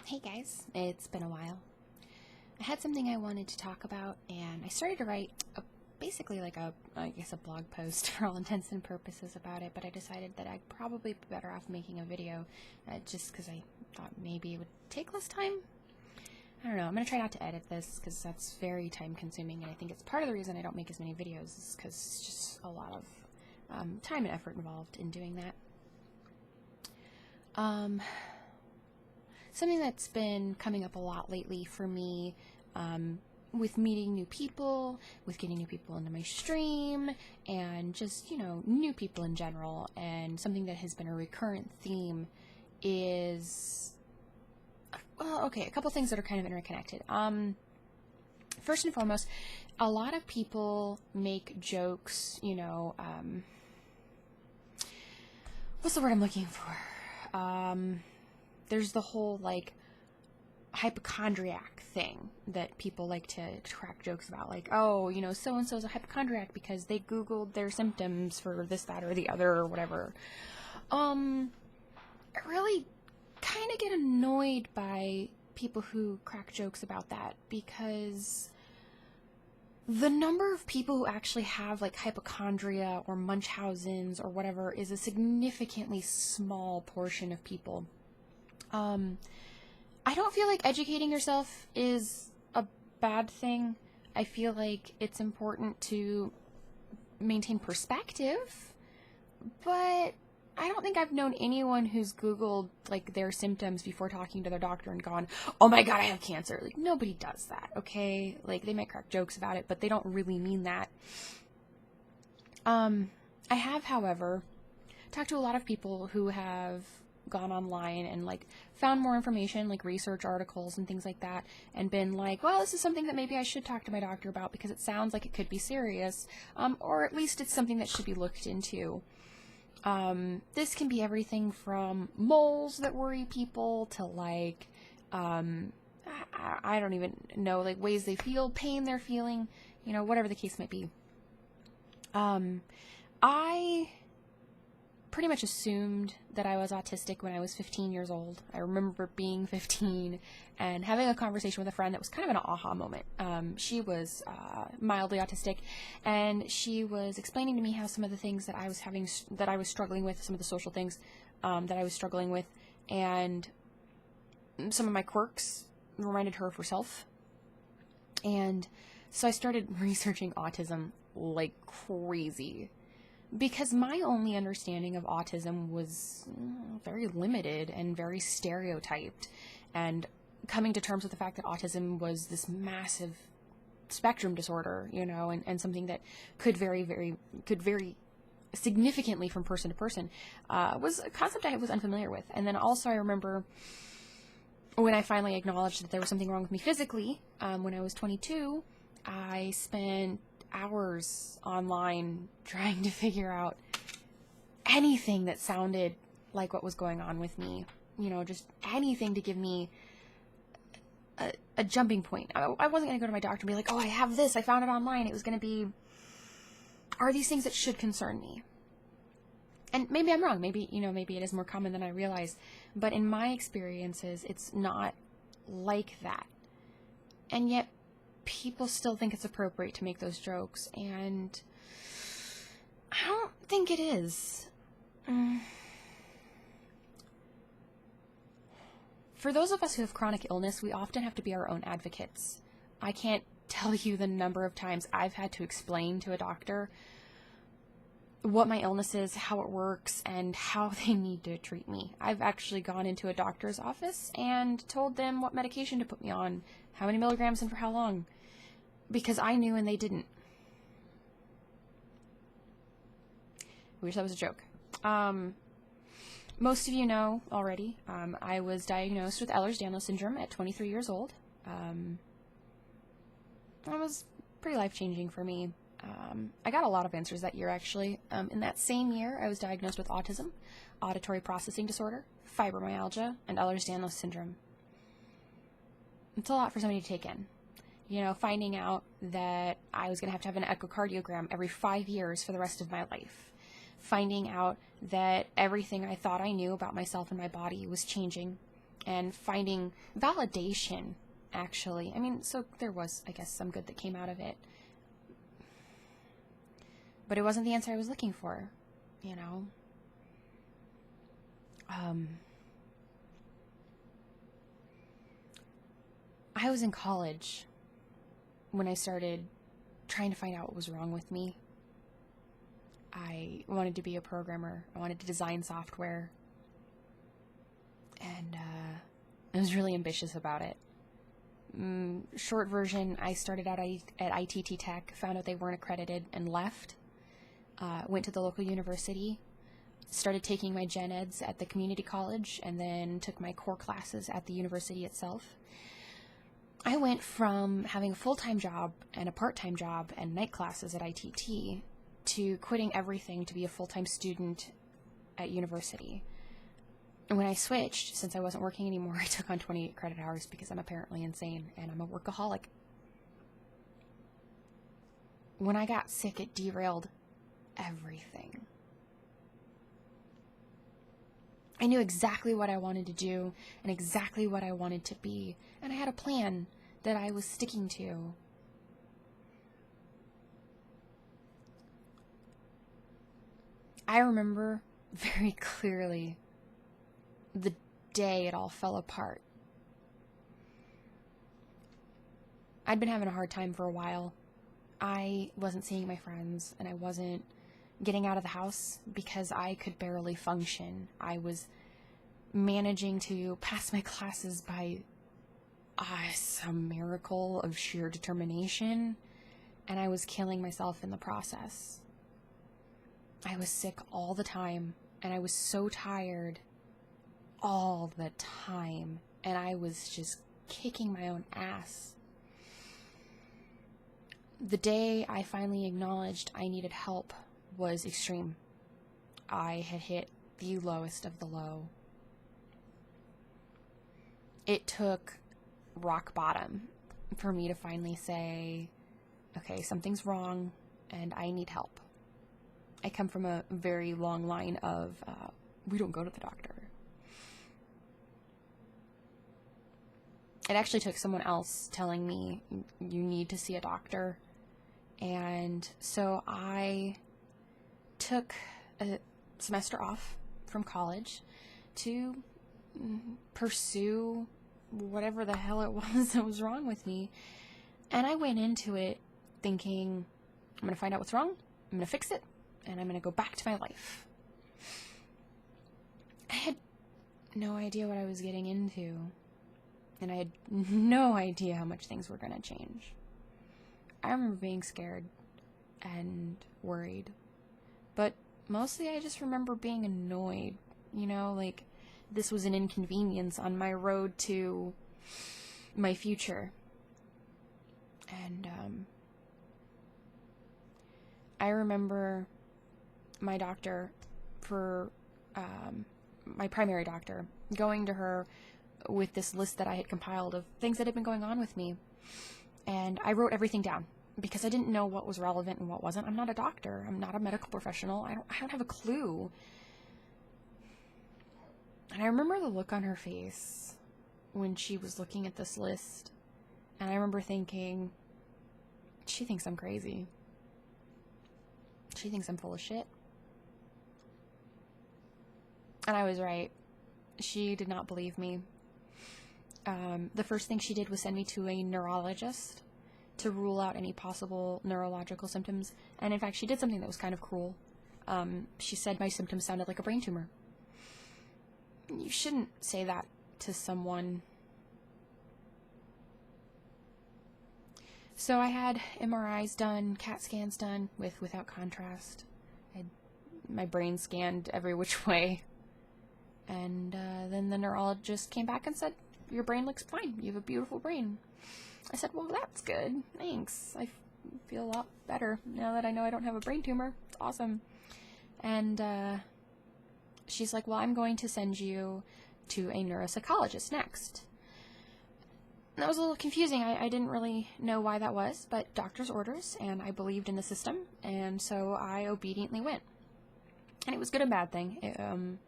Hey guys, it's been a while. I had something I wanted to talk about, and I started to write basically like a blog post for all intents and purposes about it, but I decided that I'd probably be better off making a video just because I thought maybe it would take less time. I don't know, I'm going to try not to edit this because that's very time consuming, and I think it's part of the reason I don't make as many videos is because it's just a lot of time and effort involved in doing that. Something that's been coming up a lot lately for me, with meeting new people, with getting new people into my stream, and just, new people in general, and something that has been a recurrent theme is, a couple things that are kind of interconnected. First and foremost, a lot of people make jokes, what's the word I'm looking for? There's the whole, hypochondriac thing that people like to crack jokes about. Like, oh, so-and-so's a hypochondriac because they Googled their symptoms for this, that, or the other, or whatever. I really kind of get annoyed by people who crack jokes about that because the number of people who actually have, hypochondria or Munchausen's or whatever is a significantly small portion of people. I don't feel like educating yourself is a bad thing. I feel like it's important to maintain perspective, but I don't think I've known anyone who's Googled, their symptoms before talking to their doctor and gone, oh my God, I have cancer. Nobody does that, okay? They might crack jokes about it, but they don't really mean that. I have, however, talked to a lot of people who have gone online and found more information, research articles and things like that, and been like, well, this is something that maybe I should talk to my doctor about because it sounds like it could be serious, or at least it's something that should be looked into. This can be everything from moles that worry people to I don't even know, ways they feel, pain they're feeling, whatever the case might be. I pretty much assumed that I was autistic when I was 15 years old. I remember being 15 and having a conversation with a friend that was kind of an aha moment. She was mildly autistic, and she was explaining to me how some of the things that I was struggling with, some of the social things that I was struggling with, and some of my quirks reminded her of herself. And so I started researching autism like crazy, because my only understanding of autism was very limited and very stereotyped, and coming to terms with the fact that autism was this massive spectrum disorder, and something that could vary significantly from person to person, was a concept I was unfamiliar with. And then also I remember when I finally acknowledged that there was something wrong with me physically, when I was 22, I spent hours online trying to figure out anything that sounded like what was going on with me, just anything to give me a jumping point. I wasn't going to go to my doctor and be like, oh, I have this, I found it online. It was going to be, are these things that should concern me? And maybe I'm wrong. Maybe it is more common than I realize. But in my experiences, it's not like that. And yet, people still think it's appropriate to make those jokes, and I don't think it is. For those of us who have chronic illness, we often have to be our own advocates. I can't tell you the number of times I've had to explain to a doctor what my illness is, how it works, and how they need to treat me. I've actually gone into a doctor's office and told them what medication to put me on, how many milligrams and for how long, because I knew and they didn't. I wish that was a joke. Most of you know already, I was diagnosed with Ehlers-Danlos syndrome at 23 years old. That was pretty life-changing for me. I got a lot of answers that year, actually. In that same year, I was diagnosed with autism, auditory processing disorder, fibromyalgia, and Ehlers-Danlos syndrome. It's a lot for somebody to take in. Finding out that I was going to have an echocardiogram every 5 years for the rest of my life. Finding out that everything I thought I knew about myself and my body was changing. and finding validation, actually. I mean, so there was, I guess, some good that came out of it. But it wasn't the answer I was looking for, you know? I was in college when I started trying to find out what was wrong with me. I wanted to be a programmer. I wanted to design software. And I was really ambitious about it. Short version, I started out at ITT Tech, found out they weren't accredited, and left. Went to the local university, started taking my gen eds at the community college, and then took my core classes at the university itself. I went from having a full-time job and a part-time job and night classes at ITT to quitting everything to be a full-time student at university. And when I switched, since I wasn't working anymore, I took on 28 credit hours because I'm apparently insane and I'm a workaholic. When I got sick, it derailed everything. I knew exactly what I wanted to do and exactly what I wanted to be, and I had a plan that I was sticking to. I remember very clearly the day it all fell apart. I'd been having a hard time for a while. I wasn't seeing my friends, and I wasn't getting out of the house because I could barely function. I was managing to pass my classes by some miracle of sheer determination, and I was killing myself in the process. I was sick all the time, and I was so tired all the time, and I was just kicking my own ass. The day I finally acknowledged I needed help was extreme. I had hit the lowest of the low. It took rock bottom for me to finally say, okay, something's wrong and I need help. I come from a very long line of, we don't go to the doctor. It actually took someone else telling me, you need to see a doctor. And so I took a semester off from college to pursue whatever the hell it was that was wrong with me. And I went into it thinking, I'm going to find out what's wrong, I'm going to fix it, and I'm going to go back to my life. I had no idea what I was getting into, and I had no idea how much things were going to change. I remember being scared and worried, but mostly I just remember being annoyed, you know, like this was an inconvenience on my road to my future. And I remember my doctor, for my primary doctor, going to her with this list that I had compiled of things that had been going on with me. And I wrote everything down because I didn't know what was relevant and what wasn't. I'm not a doctor. I'm not a medical professional. I don't have a clue. And I remember the look on her face when she was looking at this list. And I remember thinking, she thinks I'm crazy. She thinks I'm full of shit. And I was right. She did not believe me. The first thing she did was send me to a neurologist to rule out any possible neurological symptoms. And in fact, she did something that was kind of cruel. She said my symptoms sounded like a brain tumor. You shouldn't say that to someone. So I had MRIs done, CAT scans done without contrast. I had my brain scanned every which way. And then the neurologist came back and said, your brain looks fine. You have a beautiful brain. I said, well, that's good. Thanks. I feel a lot better now that I know I don't have a brain tumor. It's awesome. And she's like, well, I'm going to send you to a neuropsychologist next. And that was a little confusing. I didn't really know why that was, but doctor's orders, and I believed in the system, and so I obediently went. And it was a good and bad thing.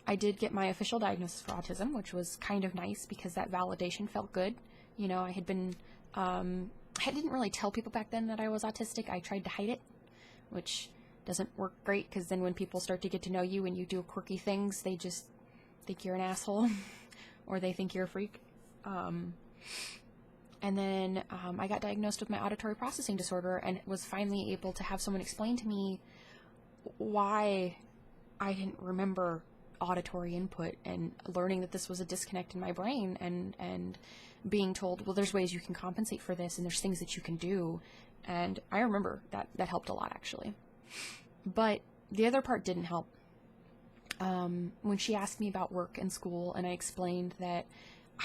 I did get my official diagnosis for autism, which was kind of nice because that validation felt good. You know, I had been, I didn't really tell people back then that I was autistic. I tried to hide it, which doesn't work great because then when people start to get to know you and you do quirky things, they just think you're an asshole or they think you're a freak. And then I got diagnosed with my auditory processing disorder and was finally able to have someone explain to me why I didn't remember auditory input, and learning that this was a disconnect in my brain, and being told, well, there's ways you can compensate for this and there's things that you can do. And I remember that helped a lot, actually. But the other part didn't help. When she asked me about work and school, and I explained that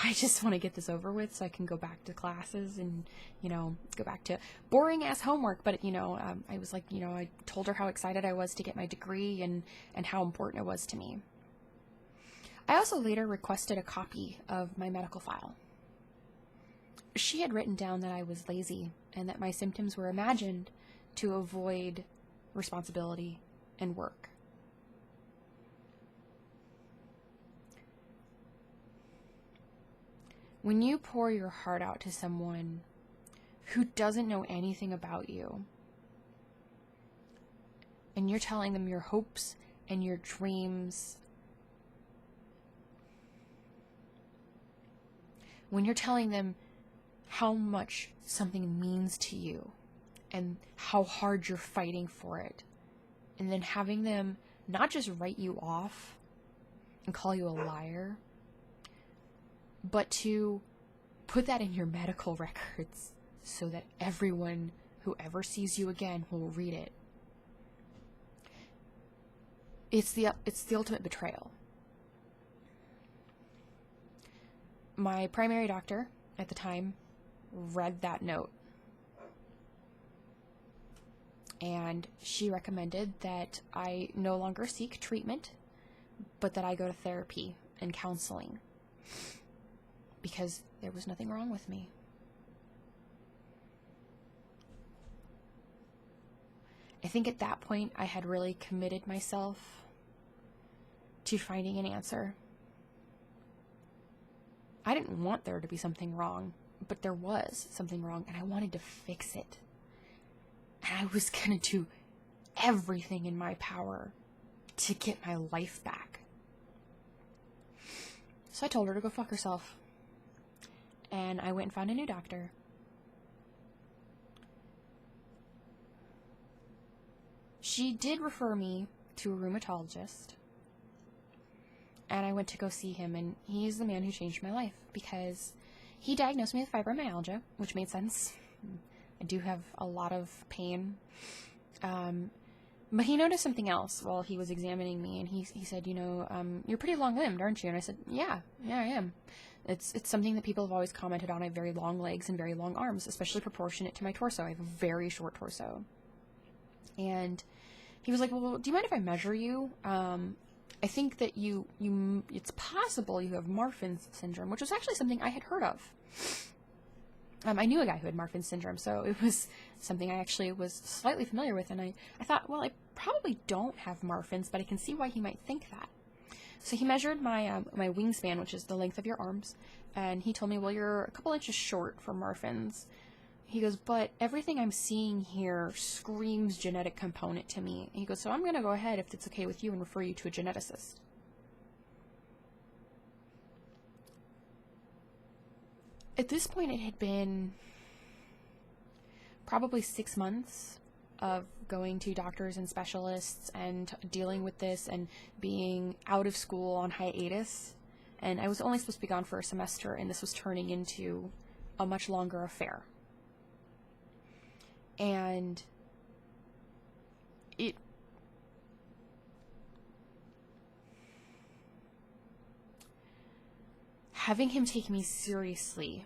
I just want to get this over with so I can go back to classes and, you know, go back to boring ass homework. But, you know, I was like, you know, I told her how excited I was to get my degree and how important it was to me. I also later requested a copy of my medical file. She had written down that I was lazy and that my symptoms were imagined to avoid responsibility and work. When you pour your heart out to someone who doesn't know anything about you, and you're telling them your hopes and your dreams, when you're telling them how much something means to you and how hard you're fighting for it, and then having them not just write you off and call you a liar, but to put that in your medical records so that everyone who ever sees you again will read it. It's the ultimate betrayal. My primary doctor at the time read that note, and she recommended that I no longer seek treatment, but that I go to therapy and counseling, because there was nothing wrong with me. I think at that point I had really committed myself to finding an answer. I didn't want there to be something wrong, but there was something wrong, and I wanted to fix it. And I was going to do everything in my power to get my life back. So I told her to go fuck herself. And I went and found a new doctor. She did refer me to a rheumatologist. And I went to go see him, and he's the man who changed my life, because he diagnosed me with fibromyalgia, which made sense. I do have a lot of pain. But he noticed something else while he was examining me, and he said, you know, you're pretty long-limbed, aren't you? And I said, yeah, I am. It's something that people have always commented on. I have very long legs and very long arms, especially proportionate to my torso. I have a very short torso. And he was like, well, do you mind if I measure you? I think that it's possible you have Marfan's syndrome, which was actually something I had heard of. I knew a guy who had Marfan's syndrome, so it was something I actually was slightly familiar with, and I thought, well, I probably don't have Marfan's, but I can see why he might think that. So he measured my my wingspan, which is the length of your arms, and he told me, well, you're a couple inches short for Marfan's. He goes, but everything I'm seeing here screams genetic component to me. He goes, so I'm going to go ahead, if it's okay with you, and refer you to a geneticist. At this point, it had been probably 6 months of going to doctors and specialists and dealing with this and being out of school on hiatus. And I was only supposed to be gone for a semester, and this was turning into a much longer affair. And having him take me seriously,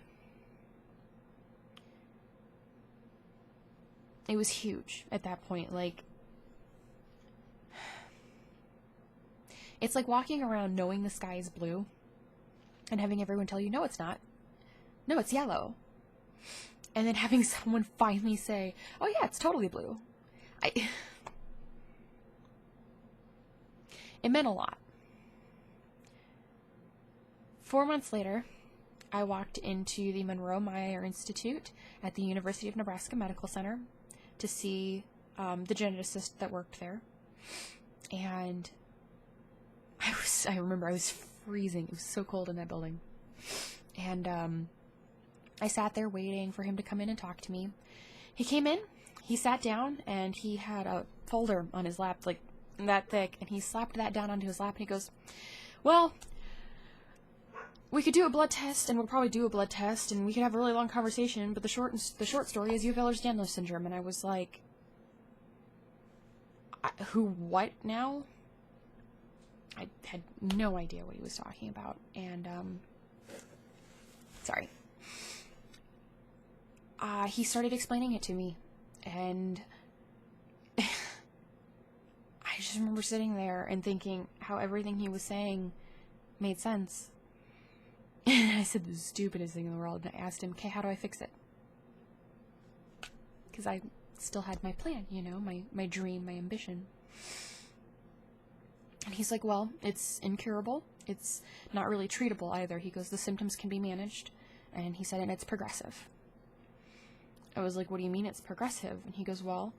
it was huge at that point. Like, it's like walking around knowing the sky is blue and having everyone tell you, no, it's not. No, it's yellow. And then having someone finally say, oh yeah, it's totally blue. It meant a lot. 4 months later, I walked into the Monroe Meyer Institute at the University of Nebraska Medical Center to see the geneticist that worked there. And I remember I was freezing. It was so cold in that building. And I sat there waiting for him to come in and talk to me. He came in, he sat down, and he had a folder on his lap, like that thick, and he slapped that down onto his lap, and he goes, well, we could do a blood test, and we'll probably do a blood test, and we could have a really long conversation, but the short story is you have Ehlers-Danlos syndrome. And I was like, what now? I had no idea what he was talking about, and, sorry. He started explaining it to me, and I just remember sitting there and thinking how everything he was saying made sense. And I said the stupidest thing in the world, and I asked him, okay, how do I fix it? Because I still had my plan, you know, my dream, my ambition. And he's like, well, it's incurable. It's not really treatable either. He goes, the symptoms can be managed. And he said, and it's progressive. I was like, what do you mean it's progressive? And he goes, well,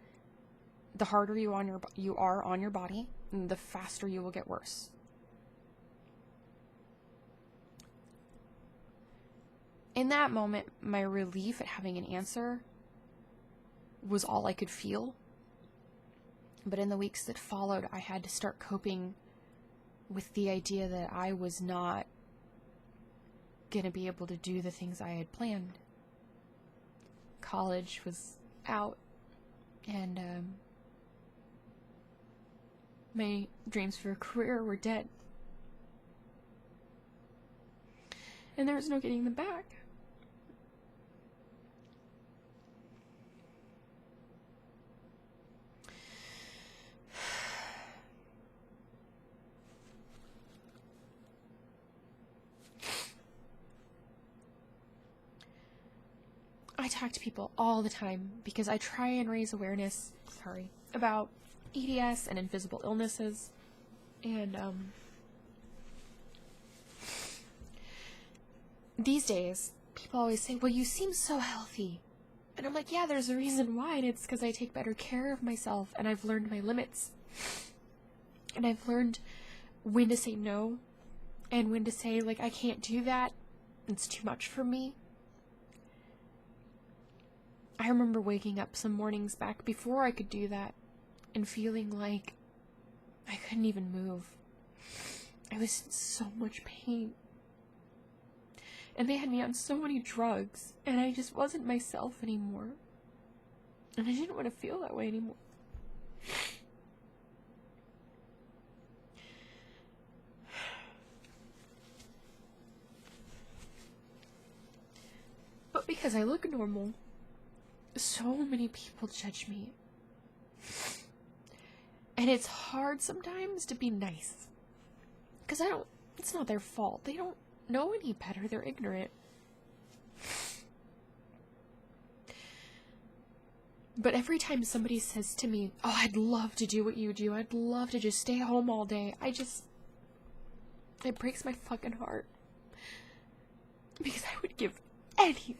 the harder you are on your body, the faster you will get worse. In that moment, my relief at having an answer was all I could feel. But in the weeks that followed, I had to start coping with the idea that I was not going to be able to do the things I had planned. College was out, and my dreams for a career were dead. And there was no getting them back. I talk to people all the time because I try and raise awareness, about EDS and invisible illnesses. And these days, people always say, well, you seem so healthy. And I'm like, yeah, there's a reason why, and it's because I take better care of myself, and I've learned my limits. And I've learned when to say no, and when to say, like, I can't do that. It's too much for me. I remember waking up some mornings back before I could do that and feeling like I couldn't even move. I was in so much pain. And they had me on so many drugs, and I just wasn't myself anymore. And I didn't want to feel that way anymore. But because I look normal, so many people judge me. And it's hard sometimes to be nice. Because it's not their fault. They don't know any better. They're ignorant. But every time somebody says to me, oh, I'd love to do what you do. I'd love to just stay home all day. It breaks my fucking heart. Because I would give anything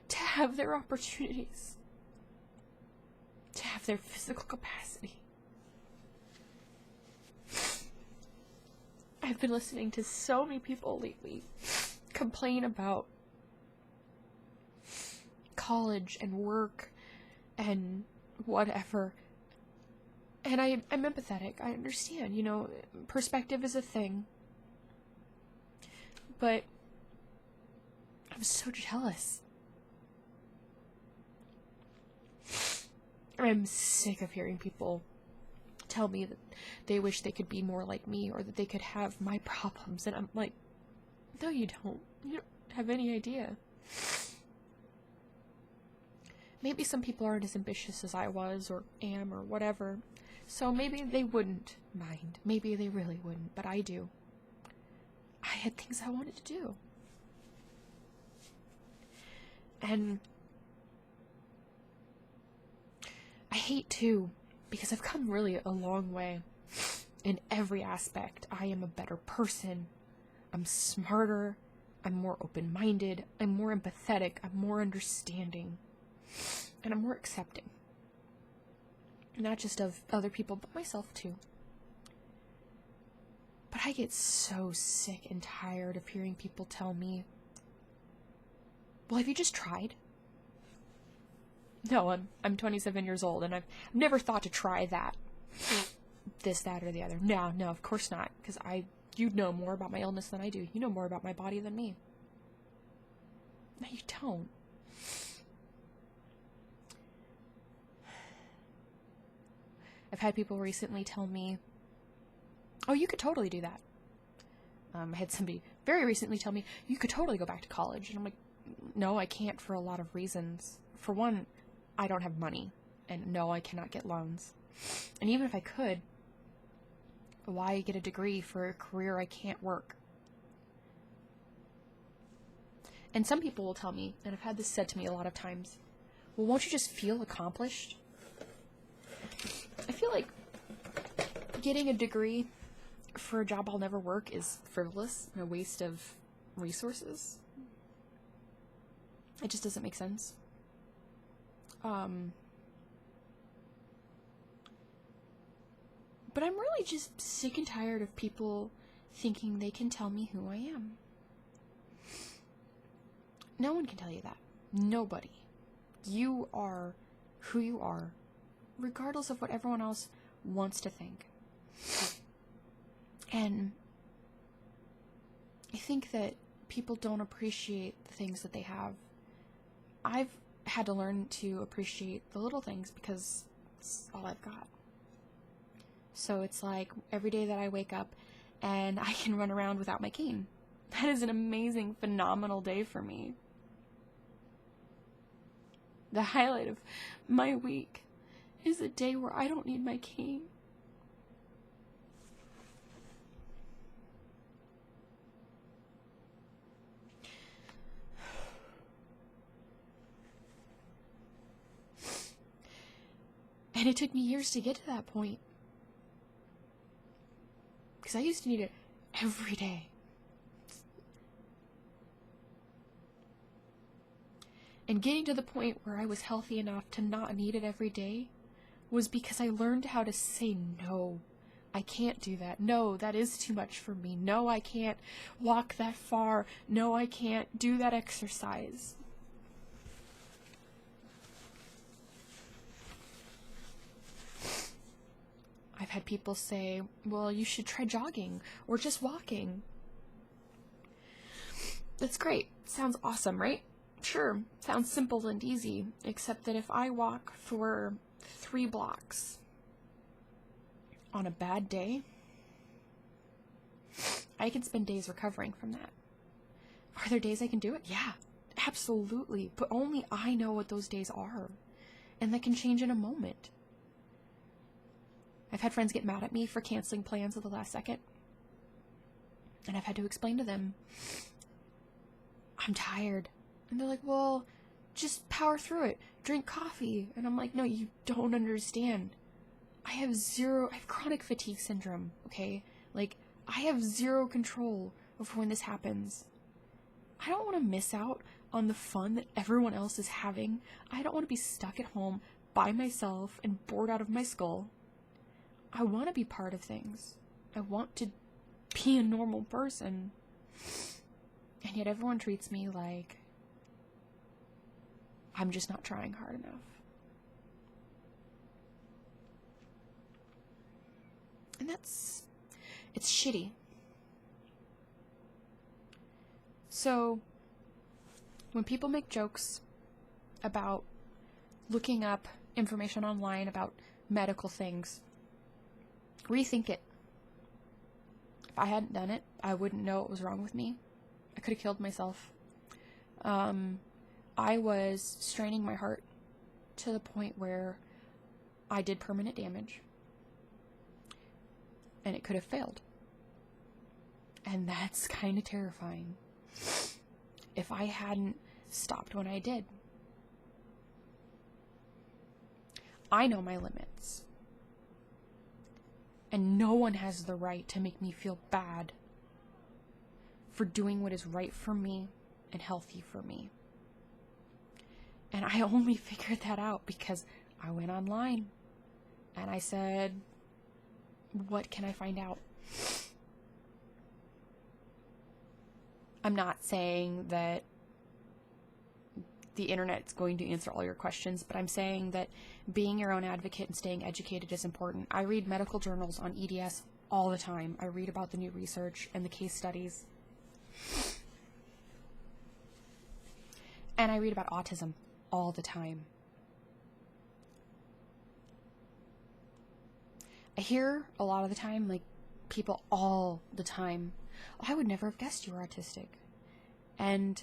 to have their opportunities, to have their physical capacity. I've been listening to so many people lately complain about college and work and whatever. And I'm empathetic. I understand, perspective is a thing. But I'm so jealous. I'm sick of hearing people tell me that they wish they could be more like me or that they could have my problems. And I'm like, no, you don't. You don't have any idea. Maybe some people aren't as ambitious as I was or am or whatever. So maybe they wouldn't mind. Maybe they really wouldn't, but I do. I had things I wanted to do. And I hate too, because I've come really a long way in every aspect. I am a better person. I'm smarter. I'm more open-minded. I'm more empathetic. I'm more understanding. And I'm more accepting. Not just of other people, but myself too. But I get so sick and tired of hearing people tell me, well, have you just tried? No, I'm 27 years old, and I've never thought to try that. This, that, or the other. No, of course not, because you know more about my illness than I do. You know more about my body than me. No, you don't. I've had people recently tell me, oh, you could totally do that. I had somebody very recently tell me, you could totally go back to college. And I'm like, no, I can't for a lot of reasons. For one, I don't have money. And no, I cannot get loans. And even if I could, why get a degree for a career I can't work? And some people will tell me, and I've had this said to me a lot of times, well, won't you just feel accomplished? I feel like getting a degree for a job I'll never work is frivolous and a waste of resources. It just doesn't make sense. But I'm really just sick and tired of people thinking they can tell me who I am. No one can tell you that. Nobody. You are who you are, regardless of what everyone else wants to think. And I think that people don't appreciate the things that they have. I've had to learn to appreciate the little things because it's all I've got. So it's like every day that I wake up and I can run around without my cane. That is an amazing, phenomenal day for me. The highlight of my week is a day where I don't need my cane. And it took me years to get to that point. Because I used to need it every day. And getting to the point where I was healthy enough to not need it every day was because I learned how to say no. I can't do that. No, that is too much for me. No, I can't walk that far. No, I can't do that exercise. I've had people say, well, you should try jogging or just walking. That's great. Sounds awesome, right? Sure, sounds simple and easy, except that if I walk for 3 blocks on a bad day, I can spend days recovering from that. Are there days I can do it? Yeah, absolutely. But only I know what those days are. And that can change in a moment. I've had friends get mad at me for canceling plans at the last second. And I've had to explain to them, I'm tired. And they're like, well, just power through it. Drink coffee. And I'm like, no, you don't understand. I have chronic fatigue syndrome, okay? Like, I have zero control over when this happens. I don't want to miss out on the fun that everyone else is having. I don't want to be stuck at home by myself and bored out of my skull. I want to be part of things. I want to be a normal person. And yet everyone treats me like I'm just not trying hard enough. And it's shitty. So, when people make jokes about looking up information online about medical things, rethink it. If I hadn't done it, I wouldn't know what was wrong with me. I could have killed myself. I was straining my heart to the point where I did permanent damage. And it could have failed. And that's kind of terrifying. If I hadn't stopped when I did. I know my limits. And no one has the right to make me feel bad for doing what is right for me and healthy for me. And I only figured that out because I went online and I said, what can I find out? I'm not saying that the internet's going to answer all your questions, but I'm saying that being your own advocate and staying educated is important. I read medical journals on EDS all the time. I read about the new research and the case studies. And I read about autism all the time. I hear a lot of the time, like, people all the time, oh, I would never have guessed you were autistic. And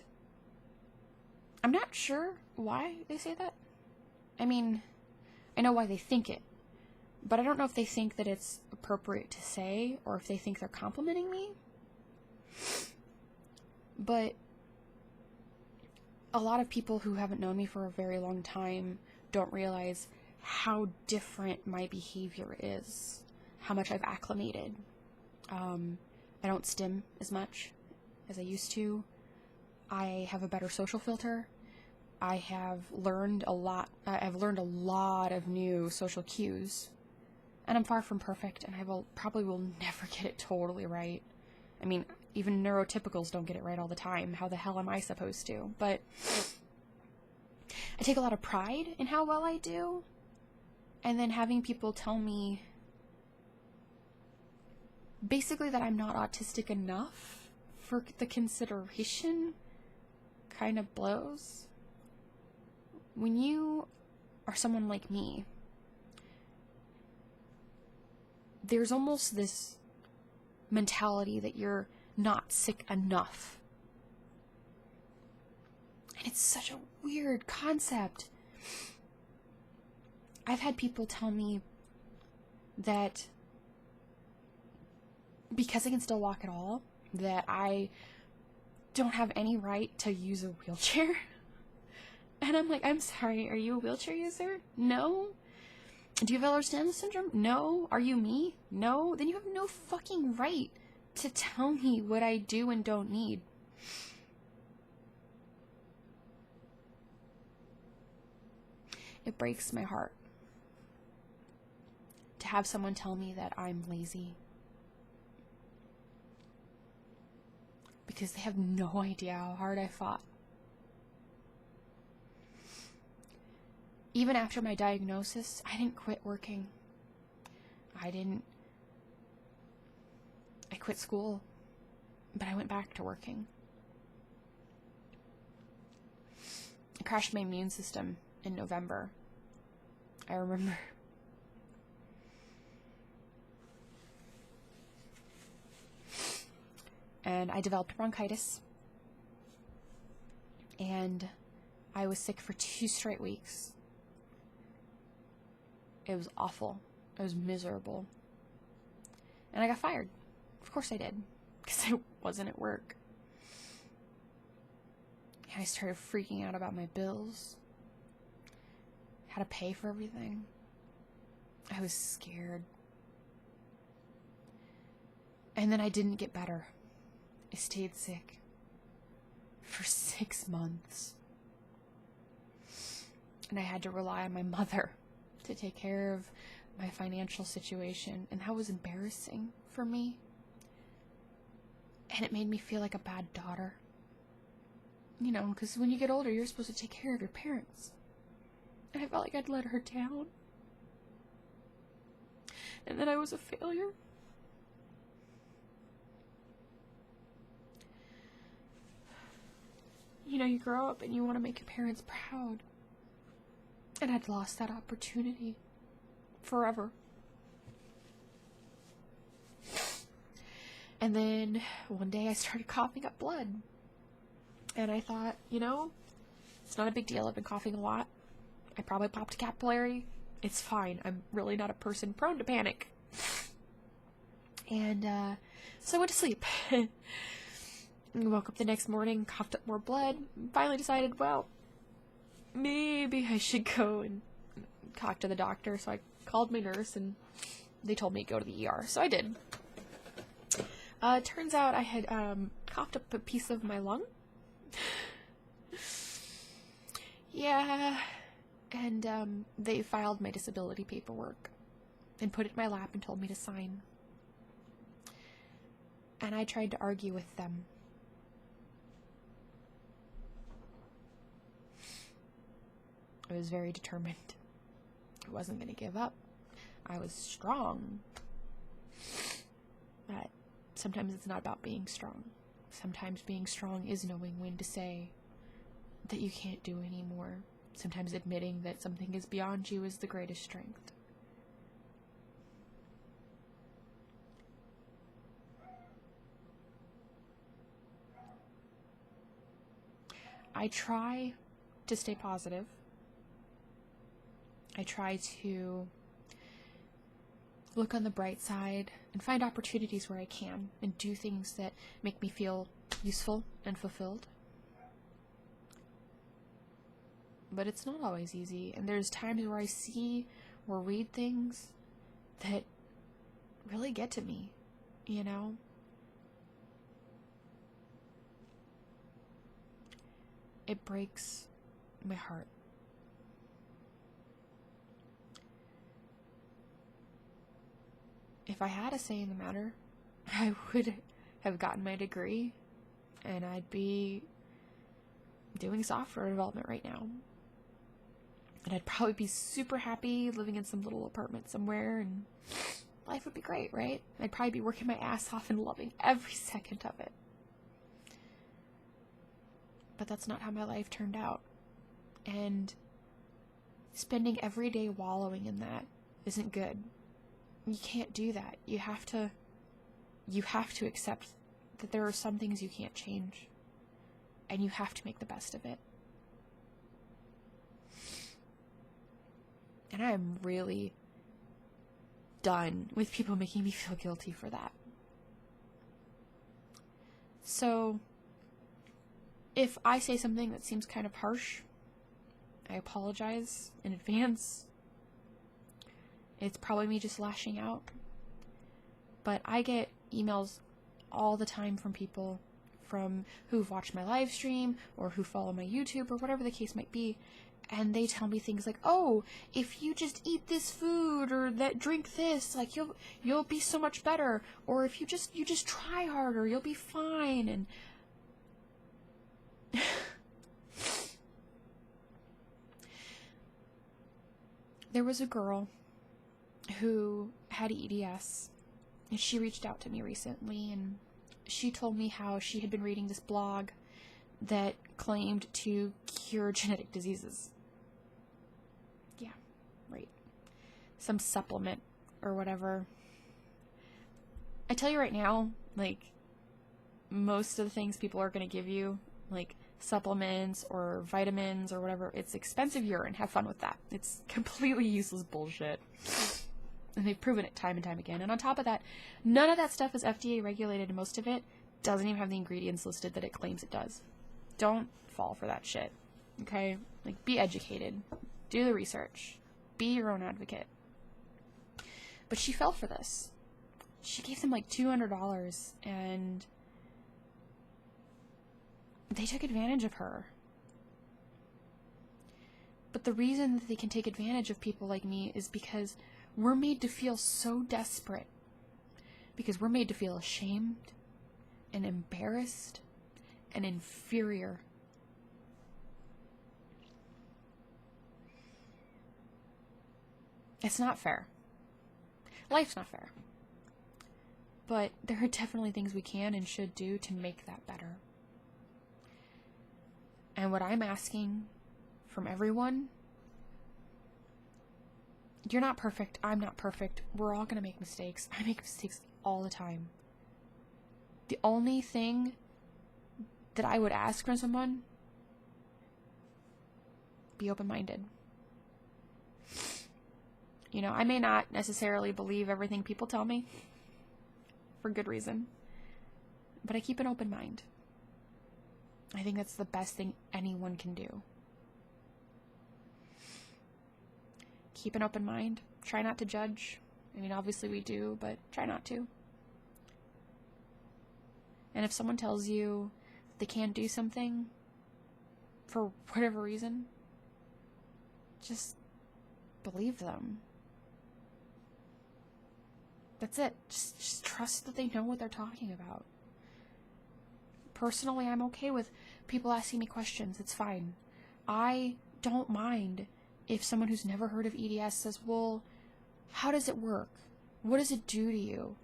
I'm not sure why they say that. I mean, I know why they think it, but I don't know if they think that it's appropriate to say or if they think they're complimenting me. But a lot of people who haven't known me for a very long time don't realize how different my behavior is, how much I've acclimated. I don't stim as much as I used to. I have a better social filter. I have learned a lot. I've learned a lot of new social cues, and I'm far from perfect, and probably will never get it totally right. I mean, even neurotypicals don't get it right all the time. How the hell am I supposed to? But I take a lot of pride in how well I do, and then having people tell me basically that I'm not autistic enough for the consideration kind of blows. When you are someone like me, there's almost this mentality that you're not sick enough. And it's such a weird concept. I've had people tell me that because I can still walk at all, that I don't have any right to use a wheelchair. And I'm like, I'm sorry, are you a wheelchair user? No. Do you have Ehlers-Danlos syndrome? No. Are you me? No. Then you have no fucking right to tell me what I do and don't need. It breaks my heart to have someone tell me that I'm lazy, because they have no idea how hard I fought. Even after my diagnosis, I didn't quit working. I quit school, but I went back to working. I crashed my immune system in November. I remember. And I developed bronchitis. And I was sick for 2 straight weeks. It was awful. I was miserable. And I got fired. Of course I did. Because I wasn't at work. And I started freaking out about my bills. How to pay for everything. I was scared. And then I didn't get better. I stayed sick for 6 months. And I had to rely on my mother to take care of my financial situation. And that was embarrassing for me. And it made me feel like a bad daughter. You know, because when you get older, you're supposed to take care of your parents. And I felt like I'd let her down. And then I was a failure. You know, you grow up and you want to make your parents proud. And I'd lost that opportunity forever. And then one day I started coughing up blood. And I thought, you know, it's not a big deal. I've been coughing a lot. I probably popped a capillary. It's fine. I'm really not a person prone to panic. And so I went to sleep. Woke up the next morning, coughed up more blood, finally decided, well, maybe I should go and talk to the doctor. So I called my nurse and they told me to go to the ER. So I did. Turns out I had coughed up a piece of my lung. Yeah. And they filed my disability paperwork and put it in my lap and told me to sign. And I tried to argue with them. I was very determined. I wasn't going to give up. I was strong. But sometimes it's not about being strong. Sometimes being strong is knowing when to say that you can't do anymore. Sometimes admitting that something is beyond you is the greatest strength. I try to stay positive. I try to look on the bright side and find opportunities where I can and do things that make me feel useful and fulfilled. But it's not always easy, and there's times where I see or read things that really get to me, you know? It breaks my heart. If I had a say in the matter, I would have gotten my degree, and I'd be doing software development right now. And I'd probably be super happy living in some little apartment somewhere, and life would be great, right? I'd probably be working my ass off and loving every second of it. But that's not how my life turned out. And spending every day wallowing in that isn't good. You can't do that. You have to accept that there are some things you can't change. And you have to make the best of it. And I'm really done with people making me feel guilty for that. So, if I say something that seems kind of harsh, I apologize in advance. It's probably me just lashing out. But I get emails all the time from people who've watched my live stream or who follow my YouTube or whatever the case might be. And they tell me things like, oh, if you just eat this food or drink this, like you'll be so much better. Or if you just try harder, you'll be fine. And there was a girl who had EDS, and she reached out to me recently, and she told me how she had been reading this blog that claimed to cure genetic diseases. Yeah, right. Some supplement or whatever. I tell you right now, like, most of the things people are going to give you, like supplements or vitamins or whatever, it's expensive urine. Have fun with that. It's completely useless bullshit. And they've proven it time and time again. And on top of that, none of that stuff is FDA regulated, and most of it doesn't even have the ingredients listed that it claims it does. Don't fall for that shit. Okay? Like, be educated. Do the research. Be your own advocate. But she fell for this. She gave them like $200, and they took advantage of her. But the reason that they can take advantage of people like me is because we're made to feel so desperate. Because we're made to feel ashamed and embarrassed and inferior. It's not fair. Life's not fair. But there are definitely things we can and should do to make that better. And what I'm asking from everyone, you're not perfect, I'm not perfect, we're all going to make mistakes. I make mistakes all the time. The only thing that I would ask from someone, be open-minded. You know, I may not necessarily believe everything people tell me, for good reason, but I keep an open mind. I think that's the best thing anyone can do. Keep an open mind. Try not to judge. I mean, obviously we do, but try not to. And if someone tells you they can't do something for whatever reason, just believe them. That's it. Just trust that they know what they're talking about. Personally, I'm okay with people asking me questions. It's fine. I don't mind if someone who's never heard of EDS says, well, how does it work? What does it do to you?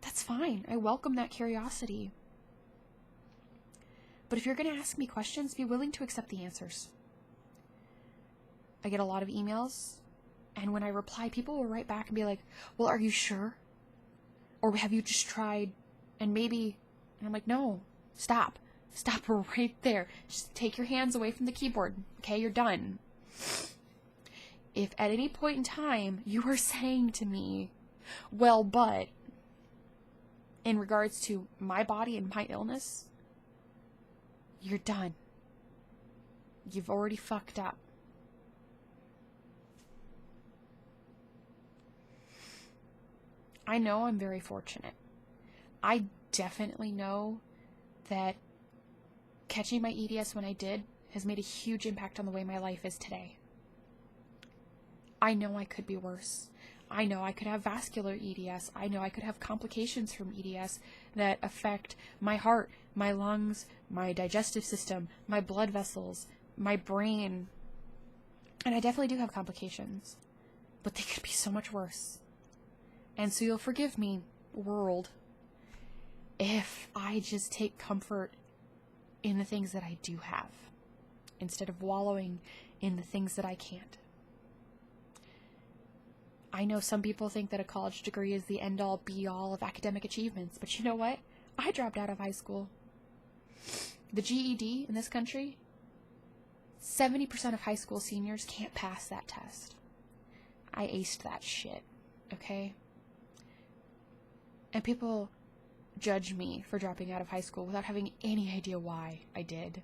That's fine. I welcome that curiosity. But if you're going to ask me questions, be willing to accept the answers. I get a lot of emails, and when I reply, people will write back and be like, well, are you sure? Or have you just tried and maybe... And I'm like, no, stop. Stop right there. Just take your hands away from the keyboard. Okay, you're done. If at any point in time you are saying to me, well, but in regards to my body and my illness, you're done. You've already fucked up. I know I'm very fortunate. I definitely know that catching my EDS when I did has made a huge impact on the way my life is today. I know I could be worse. I know I could have vascular EDS. I know I could have complications from EDS that affect my heart, my lungs, my digestive system, my blood vessels, my brain. And I definitely do have complications. But they could be so much worse. And so you'll forgive me, world, if I just take comfort in the things that I do have, instead of wallowing in the things that I can't. I know some people think that a college degree is the end-all, be-all of academic achievements, but you know what? I dropped out of high school. The GED in this country, 70% of high school seniors can't pass that test. I aced that shit, okay? And people judge me for dropping out of high school without having any idea why I did.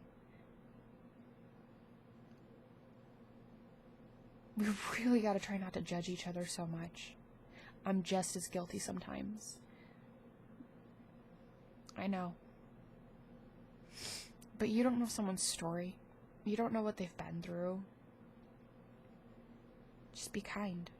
We really gotta try not to judge each other so much. I'm just as guilty sometimes. I know. But you don't know someone's story. You don't know what they've been through. Just be kind.